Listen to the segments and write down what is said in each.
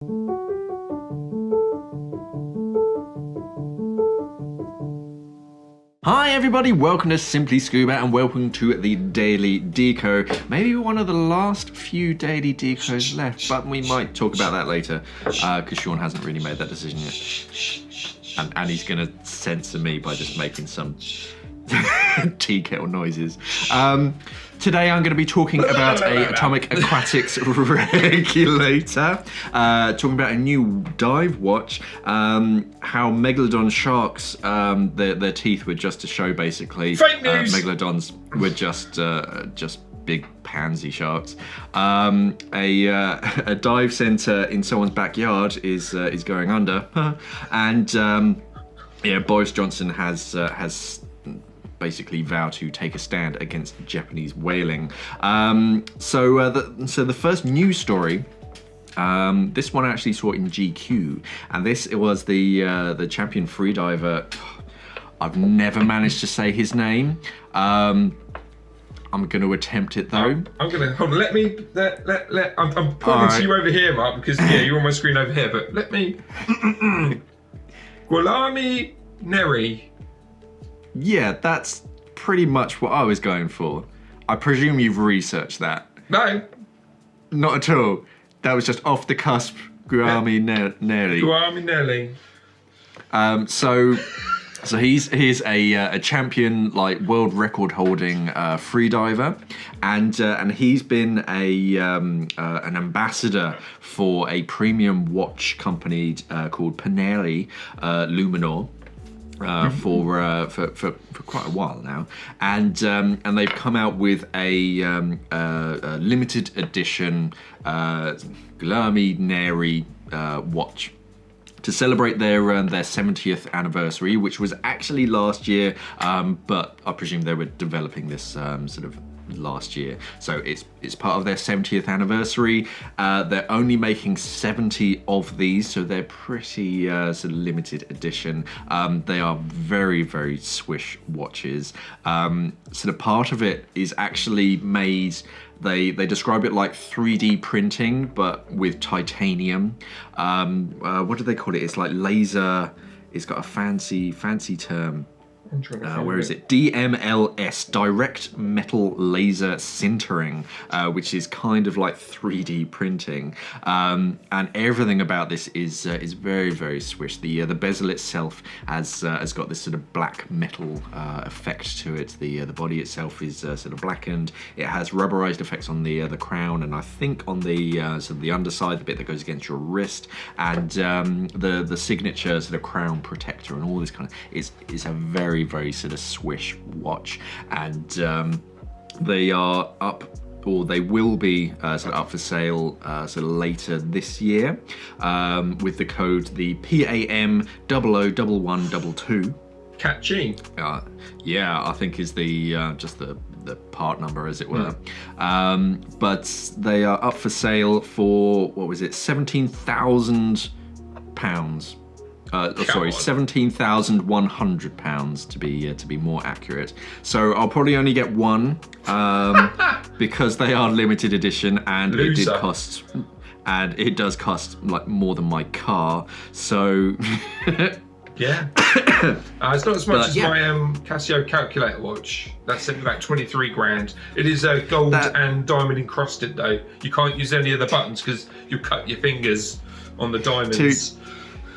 Hi everybody, welcome to Simply Scuba and welcome to the Daily Deco. Maybe one of the last few Daily Decos left, but we might talk about that later because Shaun hasn't really made that decision yet. And he's going to censor me by just making some tea kettle noises. Today I'm going to be talking about a Atomic Aquatics Regulator, talking about a new dive watch, how Megalodon sharks, their teeth were just to show basically. Fake news! Megalodons were just big pansy sharks. A dive centre in someone's backyard is going under, and Boris Johnson has basically vow to take a stand against Japanese whaling. So the first news story, this one I actually saw in GQ, and it was the champion freediver. I've never managed to say his name. I'm going to attempt it though. I'm going to hold on. I'm pointing to you over here, Mark, because you're on my screen over here. But let me. Guillaume Néry. Yeah, that's pretty much what I was going for. I presume you've researched that. No. Not at all. That was just off the cusp. Guillaume Néry. Guillaume Néry. So he's a champion, like world record holding freediver, and he's been an ambassador for a premium watch company called Panerai Luminor. For quite a while now, and they've come out with a limited edition Guillaume Néry watch to celebrate their 70th anniversary, which was actually last year, but I presume they were developing this sort of last year, so it's part of their 70th anniversary. They're only making 70 of these, so they're pretty sort of limited edition. They are very, very swish watches. So the part of it is actually made, they describe it like 3D printing, but with titanium. What do they call it? It's like laser. It's got a fancy term. Where is it? DMLS, direct metal laser sintering, which is kind of like 3D printing, and everything about this is very, very swish. The bezel itself has got this sort of black metal effect to it. The body itself is sort of blackened. It has rubberized effects on the crown, and I think on the sort of the underside, the bit that goes against your wrist, and the signature sort of crown protector, and all this kind of is a very, very sort of swish watch, and they are up, or they will be sort of up for sale sort of later this year, with the code the PAM 001122. Catchy. Yeah, I think is the just the part number, as it were. But they are up for sale for, what was it, £17,000. Sorry, £17,100 to be more accurate. So I'll probably only get one because they are limited edition, and Loser. it does cost like more than my car. So yeah, it's not as much as my Casio calculator watch. That's about 23 grand. It is gold and diamond encrusted though. You can't use any of the buttons because you cut your fingers on the diamonds.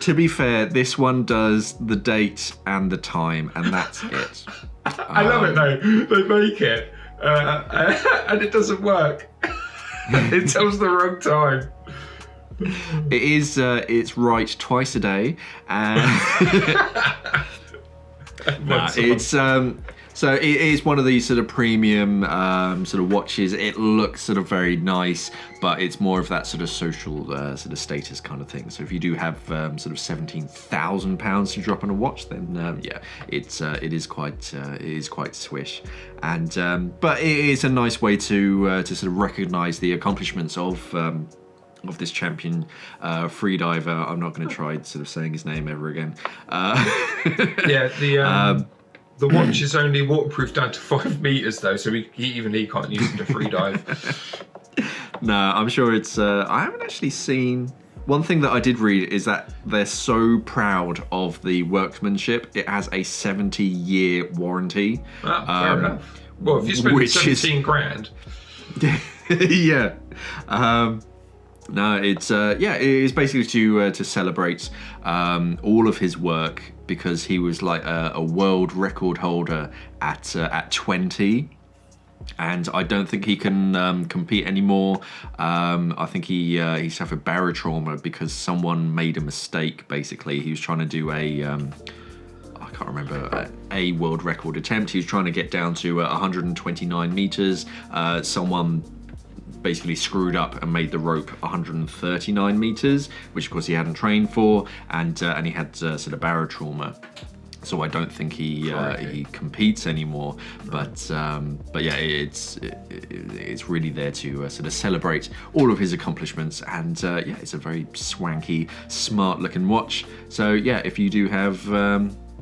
To be fair, this one does the date and the time, and that's it. I love it though. They make it, and it doesn't work. It tells the wrong time. It is. It's right twice a day, and it's. So it is one of these sort of premium sort of watches. It looks sort of very nice, but it's more of that sort of social sort of status kind of thing. So if you do have sort of £17,000 to drop on a watch, then it is quite swish, and but it is a nice way to sort of recognise the accomplishments of this champion freediver. I'm not going to try sort of saying his name ever again. The watch is only waterproof down to 5 meters though, so he can't use it to free dive. No, I'm sure it's. I haven't actually seen One thing that I did read is that they're so proud of the workmanship. It has a 70-year warranty. Fair enough. Well, if you spend 17 grand. Yeah. No, it's it is basically to celebrate all of his work, because he was like a world record holder at 20. And I don't think he can compete anymore. I think he suffered barotrauma because someone made a mistake. Basically, he was trying to do I can't remember, a world record attempt. He was trying to get down to 129 meters. Someone basically screwed up and made the rope 139 meters, which of course he hadn't trained for, and he had sort of barotrauma. So I don't think he competes anymore, but yeah, it's really there to sort of celebrate all of his accomplishments, and yeah, it's a very swanky, smart-looking watch. So yeah, if you do have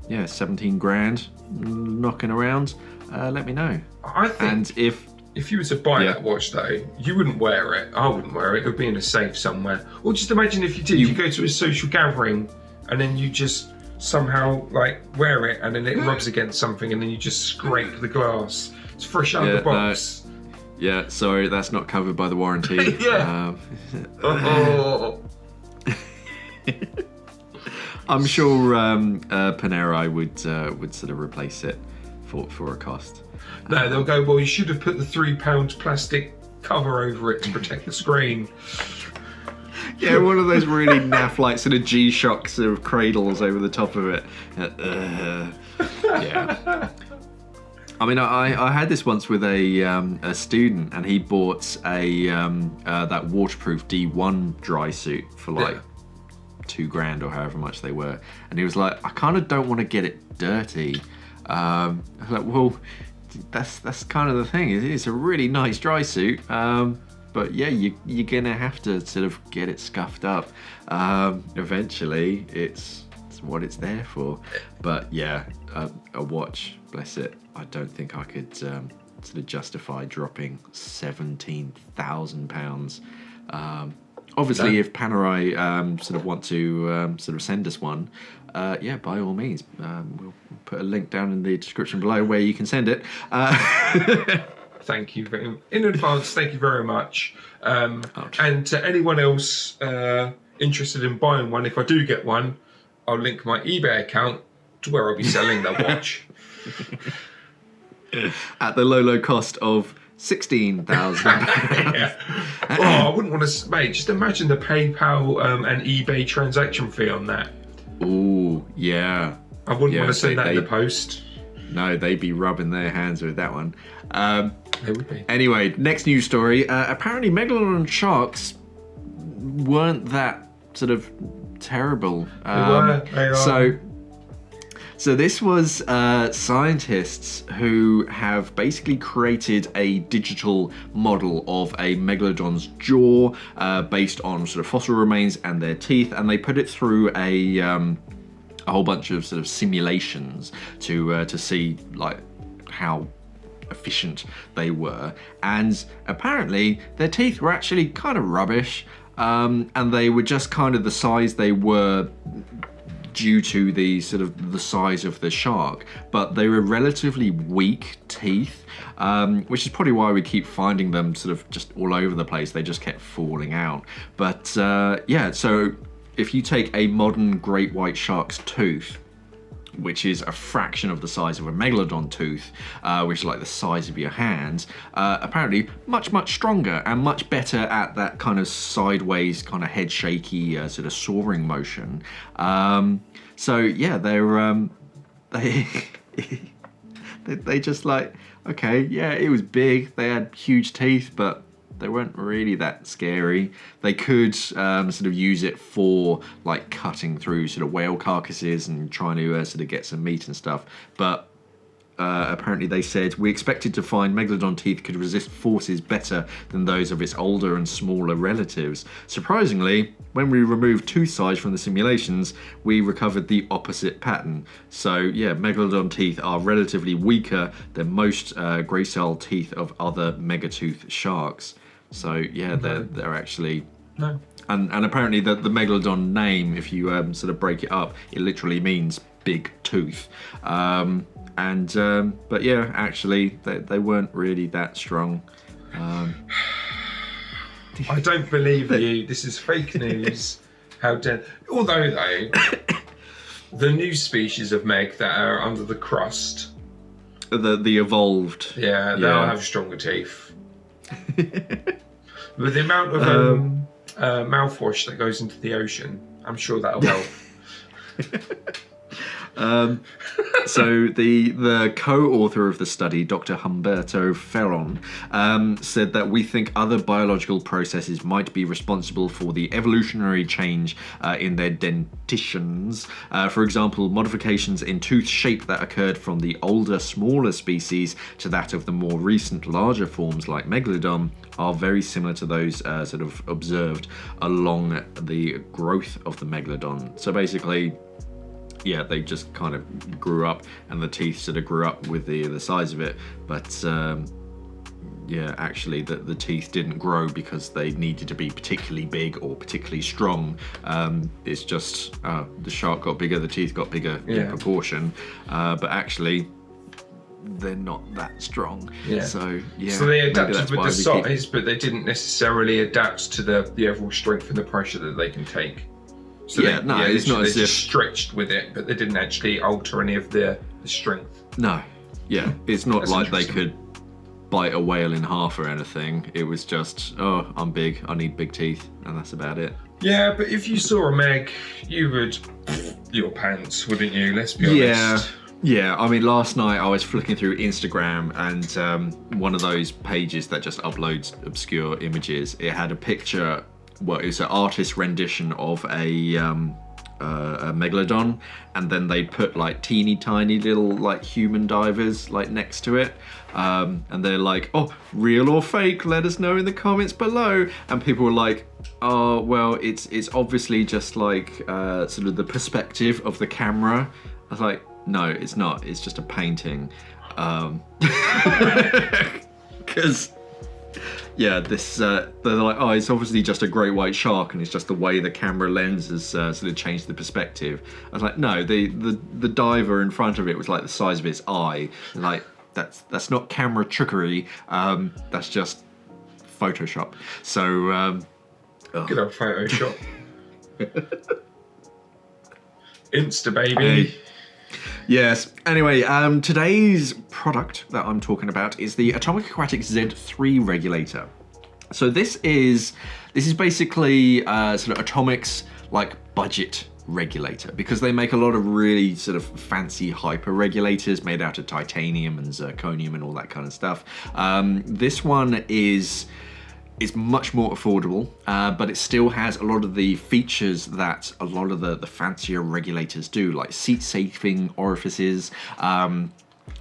17 grand knocking around, let me know. I think, and if you were to buy that watch though, you wouldn't wear it. I wouldn't wear it. It would be in a safe somewhere. Or just imagine if you did. You go to a social gathering, and then you just somehow like wear it, and then it rubs against something, and then you just scrape the glass. It's fresh out of the box. No. Yeah, sorry, that's not covered by the warranty. Yeah. I'm sure Panerai would sort of replace it for a cost. No, they'll go, well, you should have put the £3 plastic cover over it to protect the screen. Yeah, one of those really naff, like sort of G-Shock sort of cradles over the top of it. Yeah. I mean, I had this once with a student, and he bought that waterproof D1 dry suit for like $2,000 or however much they were, and he was like, I kind of don't want to get it dirty. I was like, well, that's kind of the thing. It's a really nice dry suit. But yeah, you're gonna have to sort of get it scuffed up. Eventually, it's what it's there for. But yeah, a watch, bless it. I don't think I could sort of justify dropping £17,000. Obviously, if Panerai sort of want to sort of send us one, yeah, by all means, we'll put a link down in the description below where you can send it. Thank you in advance. Thank you very much. And to anyone else interested in buying one, if I do get one, I'll link my eBay account to where I'll be selling the watch at the low cost of £16,000. Yeah. Oh, I wouldn't want to, mate. Just imagine the PayPal and eBay transaction fee on that. Ooh, yeah. I wouldn't want to send that in the post. No, they'd be rubbing their hands with that one. They would be. Anyway, next news story. Apparently, Megalodon sharks weren't that sort of terrible. They are. So this was scientists who have basically created a digital model of a Megalodon's jaw based on sort of fossil remains and their teeth, and they put it through a whole bunch of sort of simulations to see like how efficient they were, and apparently their teeth were actually kind of rubbish, and they were just kind of the size they were due to the sort of the size of the shark, but they were relatively weak teeth, which is probably why we keep finding them sort of just all over the place. They just kept falling out. But yeah, so if you take a modern great white shark's tooth, which is a fraction of the size of a Megalodon tooth, which is like the size of your hand, apparently much stronger and much better at that kind of sideways, kind of head shaky sort of soaring motion. So yeah, they just like, okay, yeah, it was big, they had huge teeth, but they weren't really that scary. They could sort of use it for like cutting through sort of whale carcasses and trying to sort of get some meat and stuff. But apparently they said, we expected to find Megalodon teeth could resist forces better than those of its older and smaller relatives. Surprisingly, when we removed tooth size from the simulations, we recovered the opposite pattern. So yeah, Megalodon teeth are relatively weaker than most gracile teeth of other megatooth sharks. So yeah, they're actually And apparently the Megalodon name, if you sort of break it up, it literally means big tooth. But yeah, actually they weren't really that strong. I don't believe you. This is fake news. How dare? Although though, the new species of meg that are under the crust, the evolved, they'll have stronger teeth. With the amount of mouthwash that goes into the ocean, I'm sure that'll help. So the co-author of the study, Dr. Humberto Ferron, said that we think other biological processes might be responsible for the evolutionary change in their dentitions. For example, modifications in tooth shape that occurred from the older, smaller species to that of the more recent, larger forms like Megalodon are very similar to those sort of observed along the growth of the Megalodon. So basically, yeah, they just kind of grew up, and the teeth sort of grew up with the size of it. But yeah, actually, the teeth didn't grow because they needed to be particularly big or particularly strong. It's just the shark got bigger, the teeth got bigger in proportion. But actually, they're not that strong. Yeah. So yeah. So they adapted with the size, but they didn't necessarily adapt to the overall strength and the pressure that they can take. So it's not as if just stretched with it, but they didn't actually alter any of the strength. No, yeah, it's not like they could bite a whale in half or anything. It was just, oh, I'm big, I need big teeth, and that's about it. Yeah, but if you saw a meg, you would your pants, wouldn't you? Let's be honest. Yeah, I mean, last night I was flicking through Instagram, and one of those pages that just uploads obscure images, it had a picture. Well, it was an artist's rendition of a Megalodon, and then they put like teeny tiny little like human divers like next to it, and they're like, oh, real or fake, let us know in the comments below. And people were like, oh, well, it's obviously just like sort of the perspective of the camera. I was like, no, it's not, it's just a painting. Because yeah, this they're like, oh, it's obviously just a great white shark, and it's just the way the camera lens has sort of changed the perspective. I was like, no, the diver in front of it was like the size of its eye. Like, that's not camera trickery. That's just Photoshop. So good old Photoshop. Insta baby. Hey. Yes. Anyway, today's product that I'm talking about is the Aquatics Z3 Regulator. So this is basically sort of Atomic's like budget regulator, because they make a lot of really sort of fancy hyper regulators made out of titanium and zirconium and all that kind of stuff. This one is much more affordable, but it still has a lot of the features that a lot of the fancier regulators do, like seat-saving orifices,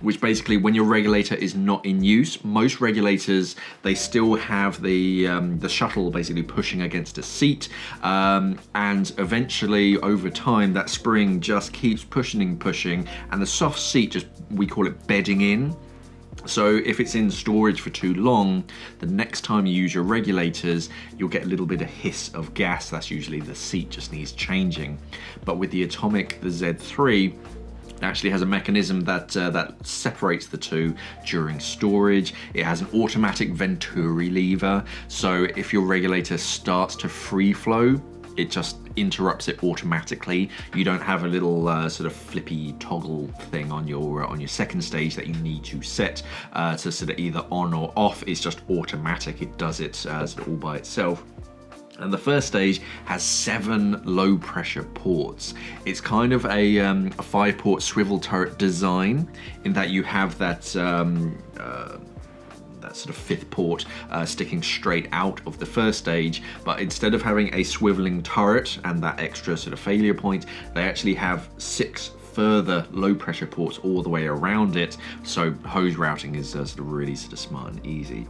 which basically, when your regulator is not in use, most regulators, they still have the shuttle basically pushing against a seat, and eventually, over time, that spring just keeps pushing, and the soft seat just, we call it bedding in. So if it's in storage for too long, the next time you use your regulators, you'll get a little bit of hiss of gas. That's usually the seat just needs changing. But with the Atomic, the Z3, it actually has a mechanism that separates the two during storage. It has an automatic Venturi lever, so if your regulator starts to free flow, it just interrupts it automatically. You don't have a little sort of flippy toggle thing on your second stage that you need to set to sort of either on or off. It's just automatic. It does it sort of all by itself. And the first stage has 7 low pressure ports. It's kind of a 5-port swivel turret design, in that you have that sort of 5th port sticking straight out of the first stage, but instead of having a swiveling turret and that extra sort of failure point, they actually have 6 further low pressure ports all the way around it, so hose routing is sort of really sort of smart and easy.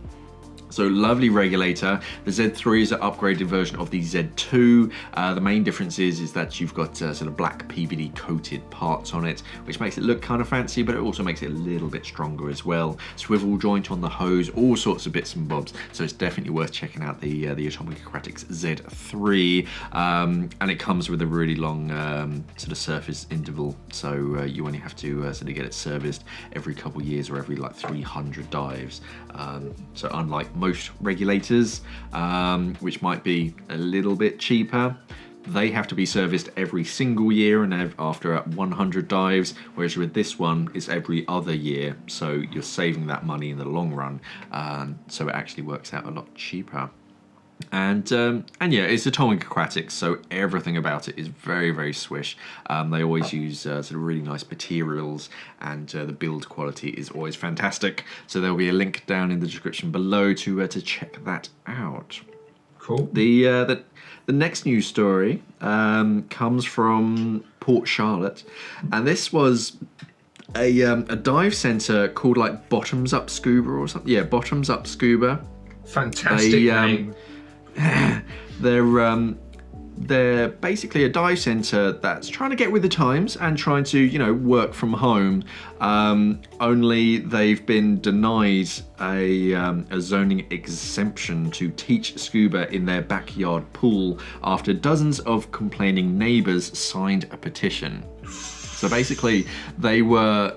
So lovely regulator. The Z3 is an upgraded version of the Z2. The main difference is that you've got sort of black PVD coated parts on it, which makes it look kind of fancy, but it also makes it a little bit stronger as well. Swivel joint on the hose, all sorts of bits and bobs. So it's definitely worth checking out the Aquatics Z3. And it comes with a really long sort of surface interval. So you only have to sort of get it serviced every couple years or every like 300 dives. So unlike most regulators, which might be a little bit cheaper, they have to be serviced every single year and after 100 dives, whereas with this one it's every other year, so you're saving that money in the long run. So it actually works out a lot cheaper. And yeah, it's Atomic Aquatics, so everything about it is very, very swish. They always use sort of really nice materials, and the build quality is always fantastic. So there'll be a link down in the description below to check that out. Cool. The next news story comes from Port Charlotte, and this was a dive centre called like Bottoms Up Scuba or something. Yeah, Bottoms Up Scuba. Fantastic name. They're basically a dive centre that's trying to get with the times and trying to, you know, work from home. Only they've been denied a zoning exemption to teach scuba in their backyard pool after dozens of complaining neighbours signed a petition. So basically, they were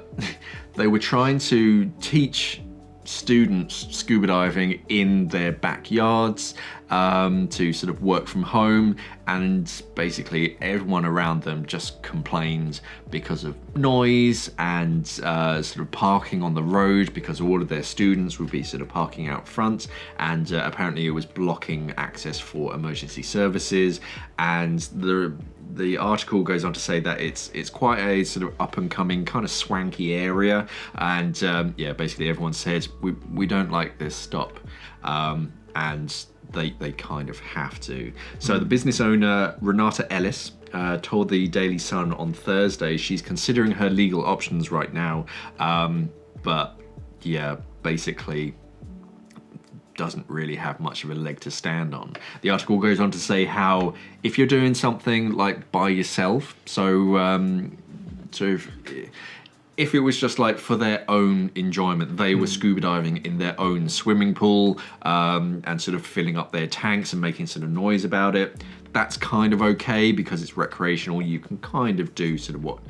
trying to teach students scuba diving in their backyards to sort of work from home, and basically everyone around them just complained because of noise and sort of parking on the road, because all of their students would be sort of parking out front, and apparently it was blocking access for emergency services. And the article goes on to say that it's quite a sort of up and coming kind of swanky area, and yeah, basically everyone said we don't like this, stop, and they kind of have to. So the business owner Renata Ellis told the Daily Sun on Thursday she's considering her legal options right now, but yeah, basically doesn't really have much of a leg to stand on. The article goes on to say how if you're doing something like by yourself, so if it was just like for their own enjoyment, they were scuba diving in their own swimming pool and sort of filling up their tanks and making sort of noise about it, that's kind of okay because it's recreational. You can kind of do sort of what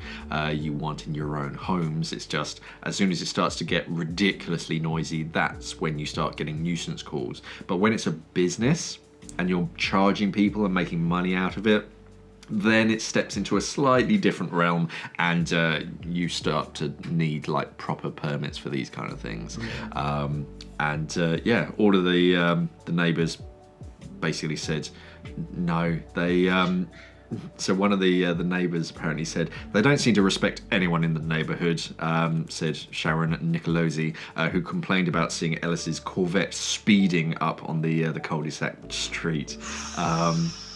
you want in your own homes. It's just as soon as it starts to get ridiculously noisy, that's when you start getting nuisance calls. But when it's a business and you're charging people and making money out of it, then it steps into a slightly different realm, and you start to need like proper permits for these kind of things. Yeah, all of the neighbours basically said no. They so one of the neighbours apparently said they don't seem to respect anyone in the neighbourhood, said Sharon Nicolosi, who complained about seeing Ellis's Corvette speeding up on the cul-de-sac street.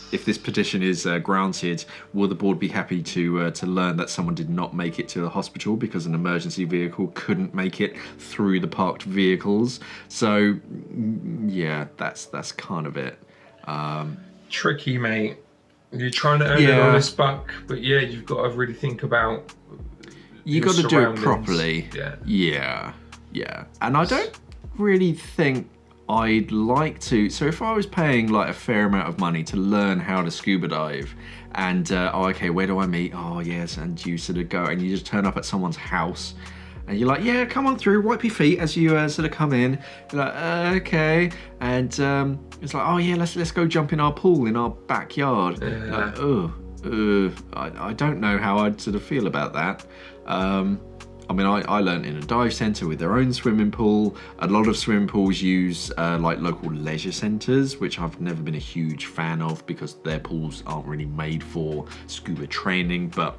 If this petition is granted, will the board be happy to learn that someone did not make it to the hospital because an emergency vehicle couldn't make it through the parked vehicles? So, yeah, that's kind of it. Tricky, mate. You're trying to earn an honest buck, but yeah, you've got to really think about. You got to do it properly. Yeah. And I don't really think I'd like to. So if I was paying like a fair amount of money to learn how to scuba dive, and okay, where do I meet? Oh yes, and you sort of go and you just turn up at someone's house, and you're like, yeah, come on through, wipe your feet as you sort of come in. You're like, okay, and it's like, oh yeah, let's go jump in our pool in our backyard. Like, I don't know how I'd sort of feel about that. I mean, I learned in a dive centre with their own swimming pool. A lot of swimming pools use like local leisure centres, which I've never been a huge fan of because their pools aren't really made for scuba training, but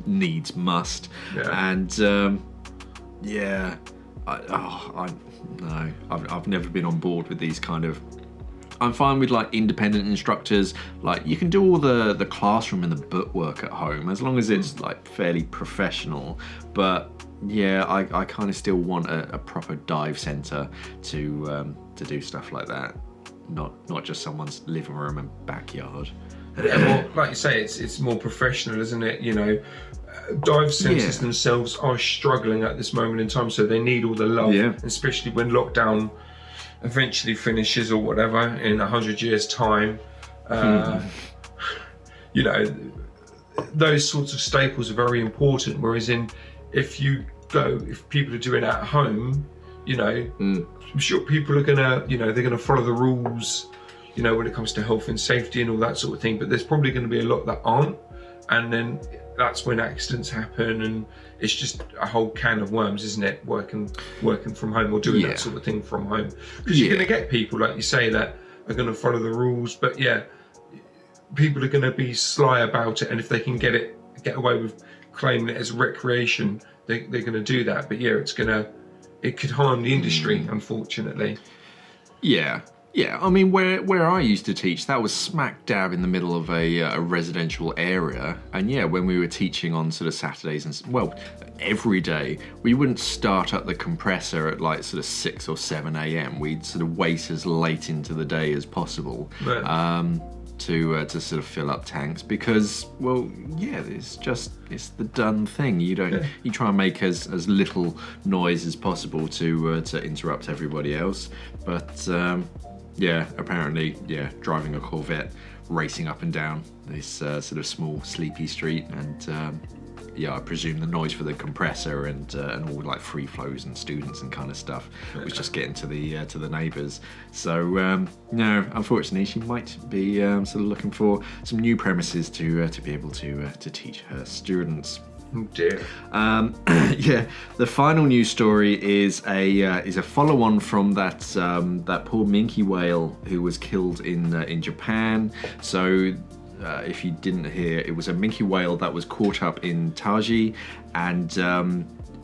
needs must. And I've never been on board with these kind of. I'm fine with like independent instructors. Like you can do all the classroom and the book work at home as long as it's like fairly professional. But yeah, I kind of still want a proper dive centre to do stuff like that, not just someone's living room and backyard. Yeah, well, like you say, it's more professional, isn't it? You know, dive centres themselves are struggling at this moment in time, so they need all the love, especially when lockdown eventually finishes or whatever in 100 years' time. You know, those sorts of staples are very important. Whereas if people are doing it at home, you know, I'm sure people are gonna, you know, they're gonna follow the rules, you know, when it comes to health and safety and all that sort of thing. But there's probably going to be a lot that aren't, and then that's when accidents happen, and it's just a whole can of worms, isn't it? Working from home or doing that sort of thing from home, because you're going to get people, like you say, that are going to follow the rules, but people are going to be sly about it, and if they can get away with claiming it as recreation, they're going to do that. But it could harm the industry, unfortunately. Yeah, I mean, where I used to teach, that was smack dab in the middle of a residential area. And when we were teaching on sort of Saturdays and, every day, we wouldn't start up the compressor at like sort of 6 or 7 a.m. We'd sort of wait as late into the day as possible to sort of fill up tanks, because, it's the done thing. You try and make as little noise as possible to interrupt everybody else. But apparently, driving a Corvette, racing up and down this sort of small, sleepy street, and I presume the noise for the compressor and all like free flows and students and kind of stuff was just getting to the neighbours. So no, unfortunately, she might be sort of looking for some new premises to be able to teach her students. Oh dear. The final news story is a follow-on from that poor minke whale who was killed in Japan. So if you didn't hear, it was a minke whale that was caught up in Taji, and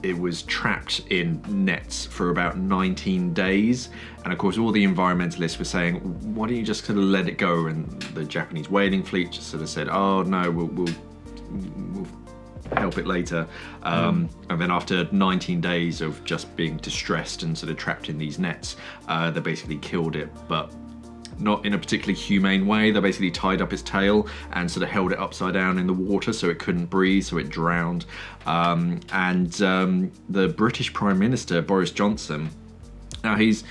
it was trapped in nets for about 19 days. And of course, all the environmentalists were saying, why don't you just sort of let it go? And the Japanese whaling fleet just sort of said, oh no, we'll help it later. And then after 19 days of just being distressed and sort of trapped in these nets, they basically killed it, but not in a particularly humane way. They basically tied up its tail and sort of held it upside down in the water so it couldn't breathe, so it drowned. And the British Prime Minister, Boris Johnson, now he's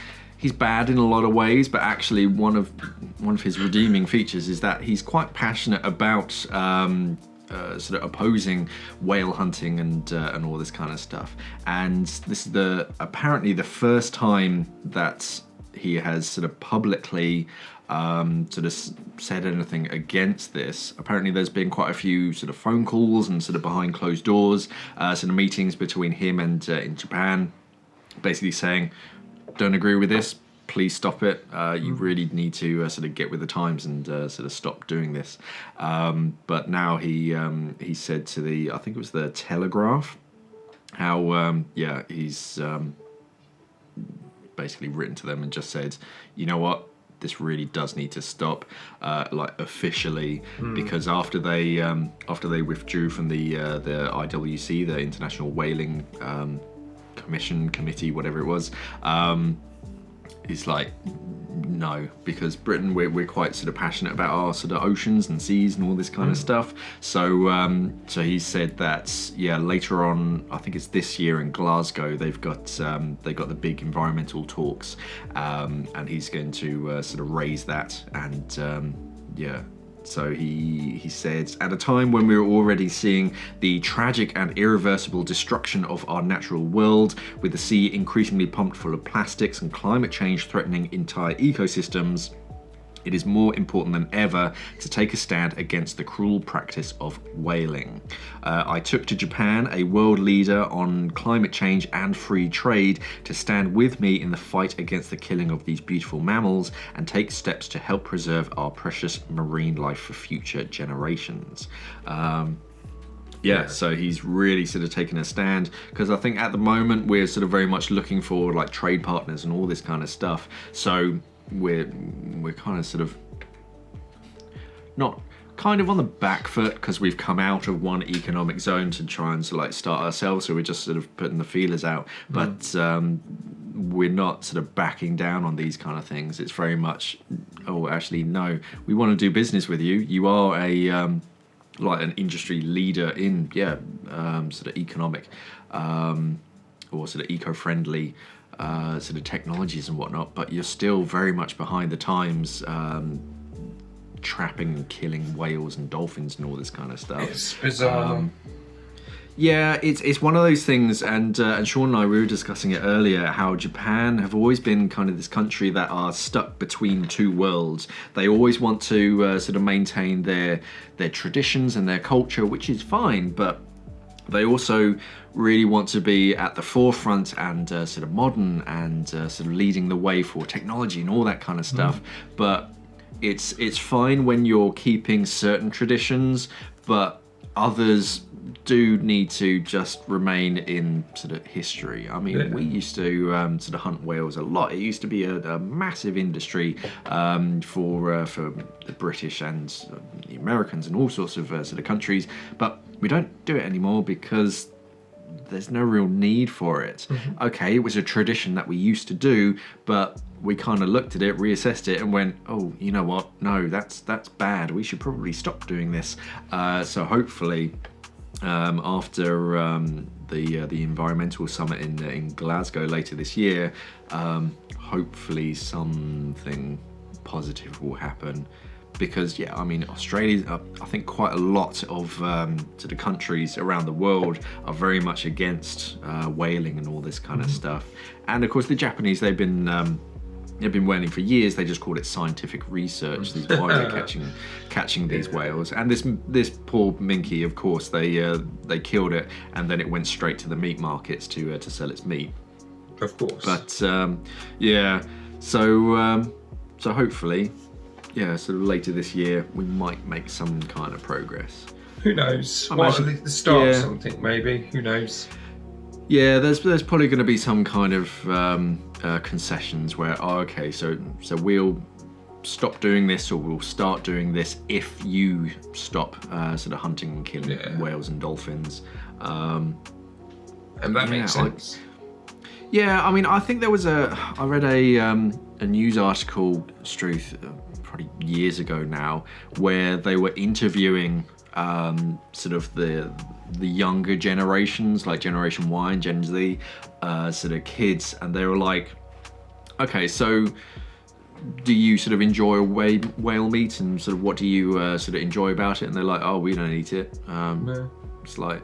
bad in a lot of ways, but actually one of his redeeming features is that he's quite passionate about sort of opposing whale hunting and all this kind of stuff. And this is apparently the first time that he has sort of publicly sort of said anything against this. Apparently there's been quite a few sort of phone calls and sort of behind closed doors sort of meetings between him and in Japan, basically saying, don't agree with this, please stop it. You really need to sort of get with the times and sort of stop doing this. But now he said to I think it was the Telegraph, how he's basically written to them and just said, you know what, this really does need to stop, like officially, because after they withdrew from the IWC, the International Whaling Committee, whatever it was, he's like, no, because Britain, we're quite sort of passionate about our sort of oceans and seas and all this kind of stuff. So so he said that later on, I think it's this year in Glasgow, they've got the big environmental talks, and he's going to sort of raise that, and so he said, at a time when we're already seeing the tragic and irreversible destruction of our natural world, with the sea increasingly pumped full of plastics and climate change threatening entire ecosystems, it is more important than ever to take a stand against the cruel practice of whaling. I took to Japan, a world leader on climate change and free trade, to stand with me in the fight against the killing of these beautiful mammals and take steps to help preserve our precious marine life for future generations. So he's really sort of taken a stand, because I think at the moment we're sort of very much looking for like trade partners and all this kind of stuff. So we're kind of sort of not kind of on the back foot, because we've come out of one economic zone to try and sort of like start ourselves, so we're just sort of putting the feelers out. But we're not sort of backing down on these kind of things. It's very much, oh, actually, no, we want to do business with you. You are like an industry leader in sort of economic or sort of eco-friendly sort of technologies and whatnot, but you're still very much behind the times, trapping and killing whales and dolphins and all this kind of stuff. It's bizarre. Yeah, it's one of those things, and Shaun and I, we were discussing it earlier, how Japan have always been kind of this country that are stuck between two worlds. They always want to sort of maintain their traditions and their culture, which is fine, but they also really want to be at the forefront and sort of modern and sort of leading the way for technology and all that kind of stuff. But it's fine when you're keeping certain traditions, but others do need to just remain in sort of history. I mean, we used to sort of hunt whales a lot. It used to be a massive industry for the British and the Americans and all sorts of sort of countries, but we don't do it anymore because there's no real need for it. Okay, it was a tradition that we used to do, but we kind of looked at it, reassessed it, and went, oh, you know what? No, that's bad. We should probably stop doing this. So hopefully, after the environmental summit in Glasgow later this year, hopefully something positive will happen. Because I mean, Australia, I think quite a lot of sort of countries around the world are very much against whaling and all this kind of stuff. And of course, the Japanese, they've been whaling for years. They just called it scientific research. These why they're catching these whales. And this poor minke, of course, they killed it, and then it went straight to the meat markets to sell its meat. Of course. But so hopefully, sort of later this year, we might make some kind of progress. Who knows? The start of something, maybe. Who knows? Yeah, there's probably going to be some kind of concessions where, so we'll stop doing this, or we'll start doing this if you stop sort of hunting and killing whales and dolphins. And that makes sense. I mean, I think there was I read a news article, Struth, probably years ago now, where they were interviewing sort of the younger generations, like Generation Y and Gen Z, sort of kids, and they were like, okay, so do you sort of enjoy whale meat, and sort of what do you sort of enjoy about it? And they're like, oh, we don't eat it. It's like,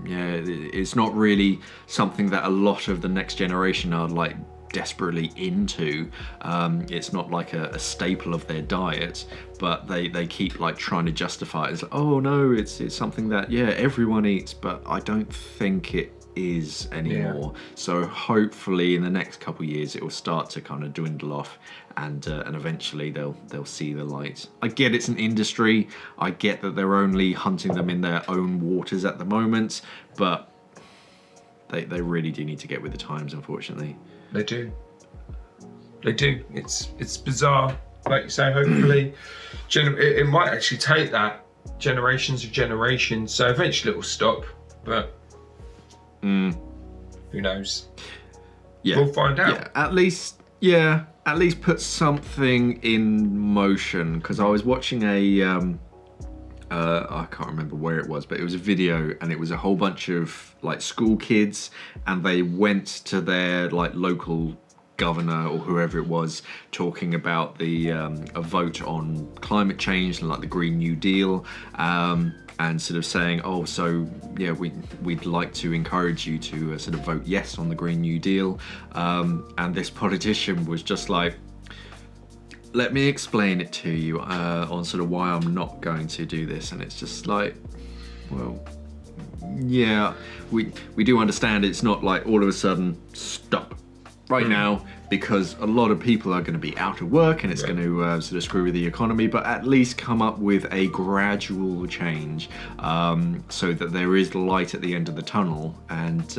it's not really something that a lot of the next generation are like desperately into. It's not like a staple of their diet, but they keep like trying to justify it as like, oh no, it's something that everyone eats, but I don't think it is anymore. So hopefully in the next couple of years it will start to kind of dwindle off, and eventually they'll see the light. I get it's an industry, I get that they're only hunting them in their own waters at the moment, but they really do need to get with the times, unfortunately. They do. It's bizarre. Like you say, hopefully it might actually take that generations of generations, so eventually it will stop, but who knows? We'll find out. At least put something in motion, because I was watching I can't remember where it was, but it was a video, and it was a whole bunch of like school kids, and they went to their like local governor or whoever it was, talking about the a vote on climate change and like the Green New Deal, and sort of saying, oh, so we'd like to encourage you to sort of vote yes on the Green New Deal, and this politician was just like, let me explain it to you on sort of why I'm not going to do this. And it's just like, well, we do understand it's not like all of a sudden stop right now, because a lot of people are going to be out of work, and it's going to sort of screw with the economy, but at least come up with a gradual change, so that there is light at the end of the tunnel, and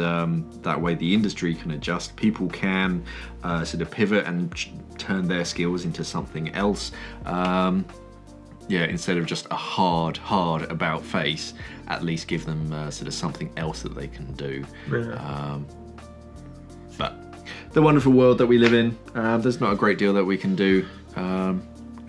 that way the industry can adjust, people can sort of pivot and turn their skills into something else, instead of just a hard about face. At least give them sort of something else that they can do. the wonderful world that we live in. There's not a great deal that we can do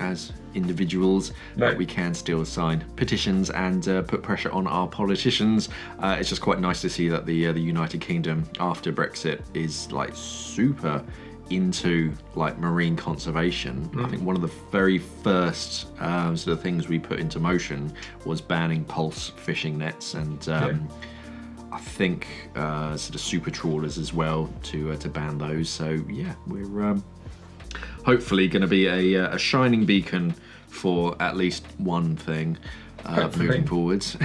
as individuals, but we can still sign petitions and put pressure on our politicians. It's just quite nice to see that the United Kingdom after Brexit is like super into like marine conservation. I think one of the very first sort of things we put into motion was banning pulse fishing nets and I think sort of super trawlers as well to ban those. So yeah, we're hopefully going to be a shining beacon for at least one thing moving forwards.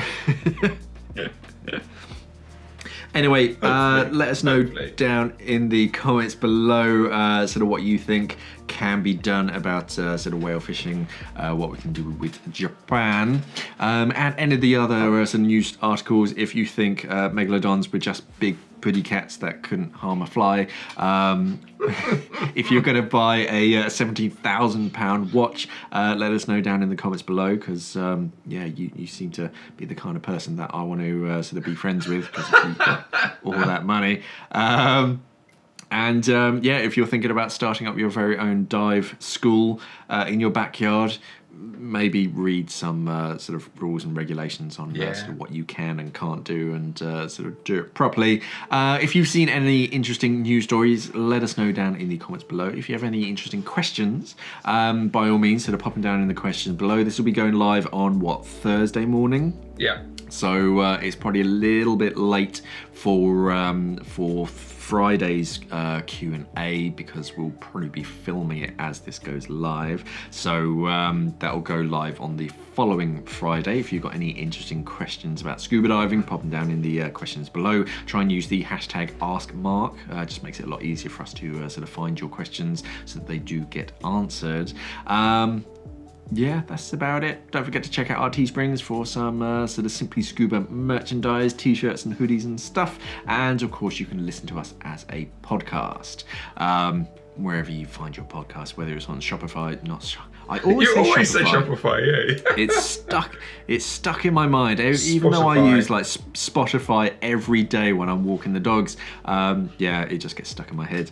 Anyway, let us know down in the comments below sort of what you think can be done about sort of whale fishing, what we can do with Japan, and any of the other sort of news articles. If you think Megalodons were just big pretty cats that couldn't harm a fly, if you're going to buy a £17,000 watch, let us know down in the comments below, because yeah, you seem to be the kind of person that I want to sort of be friends with, because you've got all that money. And yeah, if you're thinking about starting up your very own dive school in your backyard, maybe read some sort of rules and regulations on sort of what you can and can't do, and sort of do it properly. If you've seen any interesting news stories, let us know down in the comments below. If you have any interesting questions, by all means, sort of pop them down in the questions below. This will be going live on, what, Thursday morning? Yeah. So it's probably a little bit late for Friday's Q&A, because we'll probably be filming it as this goes live. So that will go live on the following Friday. If you've got any interesting questions about scuba diving, pop them down in the questions below. Try and use the hashtag #AskMark. Just makes it a lot easier for us to sort of find your questions so that they do get answered. Yeah, that's about it. Don't forget to check out our Teesprings for some sort of Simply Scuba merchandise, t-shirts and hoodies and stuff. And of course, you can listen to us as a podcast. Wherever you find your podcast, whether it's on Shopify, I always say Shopify, yeah. It's stuck in my mind. Even though I use like Spotify every day when I'm walking the dogs, yeah, it just gets stuck in my head.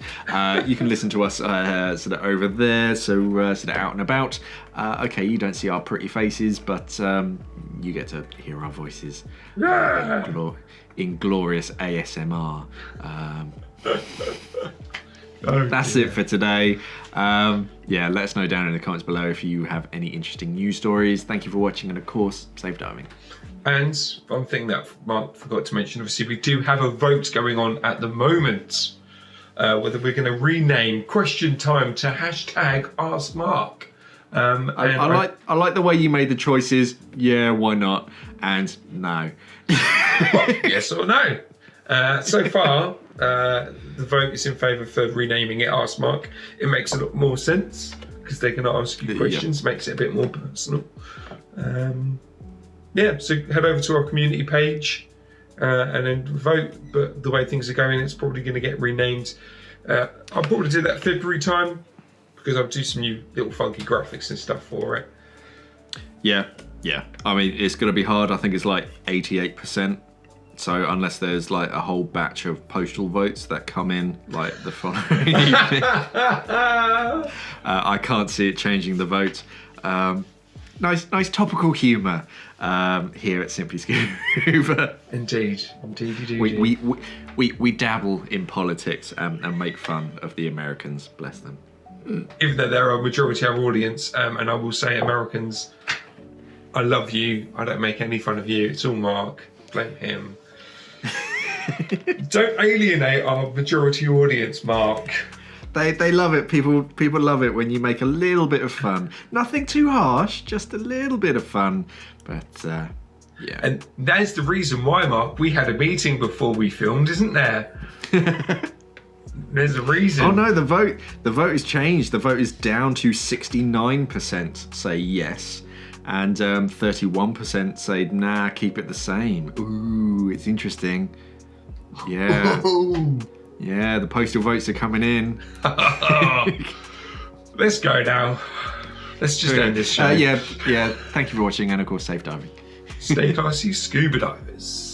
You can listen to us sort of over there, so sort of out and about. Okay, you don't see our pretty faces, but you get to hear our voices in glorious ASMR. That's it for today. Yeah, let us know down in the comments below if you have any interesting news stories. Thank you for watching, and of course, safe diving. And one thing that Mark forgot to mention, obviously we do have a vote going on at the moment, whether we're going to rename Question Time to hashtag #AskMark. I like the way you made the choices. Yeah, why not? And no. Well, yes or no. So far, the vote is in favour for renaming it #AskMark. It makes a lot more sense because they can ask you questions, makes it a bit more personal. Yeah, so head over to our community page and then vote. But the way things are going, it's probably going to get renamed. I'll probably do that February time, because I'll do some new little funky graphics and stuff for it. Yeah. I mean, it's going to be hard. I think it's like 88%. So unless there's like a whole batch of postal votes that come in like the following evening, I can't see it changing the vote. Nice topical humour here at Simply Scuba. Indeed you do. We dabble in politics and make fun of the Americans, bless them. Even though they're a majority of our audience, and I will say, Americans, I love you. I don't make any fun of you. It's all Mark. Blame him. Don't alienate our majority audience, Mark. They love it. People love it when you make a little bit of fun. Nothing too harsh, just a little bit of fun. But yeah. And that's the reason why, Mark, we had a meeting before we filmed, isn't there? There's a reason. Oh no, the vote has changed. The vote is down to 69% say yes, and 31% say nah, keep it the same. Ooh, it's interesting. Yeah. Yeah, the postal votes are coming in. Let's go now. Let's just end this show. Yeah. Thank you for watching, and of course, safe diving. Stay classy, scuba divers.